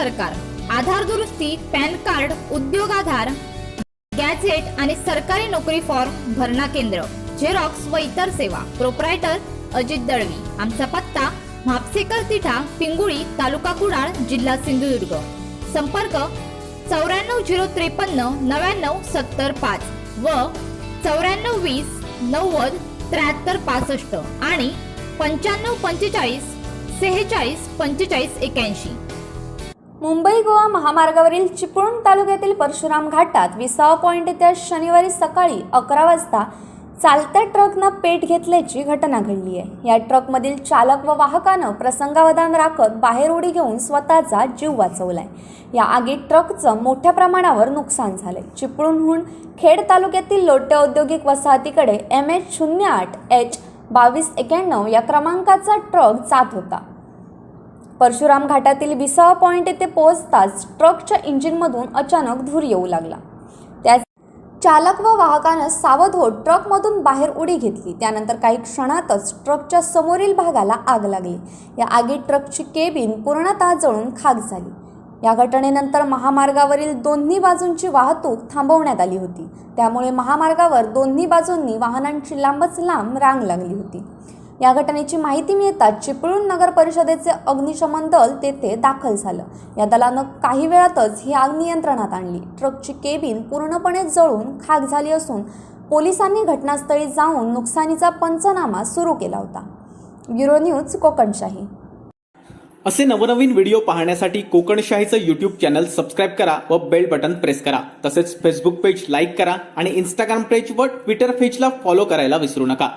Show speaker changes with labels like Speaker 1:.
Speaker 1: सरकार, आधार दुरुस्ती, pan card, उद्योग आधार, गॅझेट आणि सरकारी नोकरी फॉर्म भरणा केंद्र, झेरॉक्स व इतर सेवा. प्रोप्रायटर अजित दळवी. आमचा पत्ता म्हापसेकर तिठा, पिंगुळी, तालुका कुडाळ, जिल्हा सिंधुदुर्ग. संपर्क 94 053 99 70 5 व 94 20 90 73 65 आणि 95 45 46 45 81.
Speaker 2: मुंबई गोवा महामार्गावरील चिपळूण तालुक्यातील परशुराम घाटात 20 पॉइंट येत्या शनिवारी सकाळी 11 वाजता चालत्या ट्रकनं पेट घेतल्याची घटना घडली आहे. या ट्रकमधील चालक व वाहकानं प्रसंगावधान राखत बाहेर उडी घेऊन स्वतःचा जीव वाचवलाय. या आगीत ट्रकचं मोठ्या प्रमाणावर नुकसान झालंय. चिपळूणहून खेड तालुक्यातील लोटे औद्योगिक वसाहतीकडे MH08H 2291 या क्रमांकाचा ट्रक जात होता. परशुराम घाटातील 20 पॉइंट येथे पोहोचताच ट्रकच्या इंजिनमधून अचानक धूर येऊ लागला. त्या चालक व वाहकानं सावध होत ट्रकमधून बाहेर उडी घेतली. त्यानंतर काही क्षणातच ट्रकच्या समोरील भागाला आग लागली. या आगीत ट्रकची केबिन पूर्णतः जळून खाक झाली. या घटनेनंतर महामार्गावरील दोन्ही बाजूंची वाहतूक थांबवण्यात आली होती. त्यामुळे महामार्गावर दोन्ही बाजूंनी वाहनांची लांबच लांब रांग लागली होती. या घटनेची माहिती मिळताच चिपळूण नगर परिषदेचे अग्निशमन दल तेथे दाखल झालं. या दलानं काही वेळातच ही आग नियंत्रणात आणली. ट्रकची केबिन पूर्णपणे जळून खाक झाली असून पोलिसांनी घटनास्थळी जाऊन नुकसानीचा पंचनामा सुरू केला होता. Bureau news Kokanshahi.
Speaker 3: असे नवनवीन व्हिडिओ पाहण्यासाठी कोकणशाहीचं यूट्यूब चॅनल सबस्क्राईब करा व बेल बटन प्रेस करा. तसेच फेसबुक पेज लाईक करा आणि इंस्टाग्राम पेज व ट्विटर पेजला फॉलो करायला विसरू नका.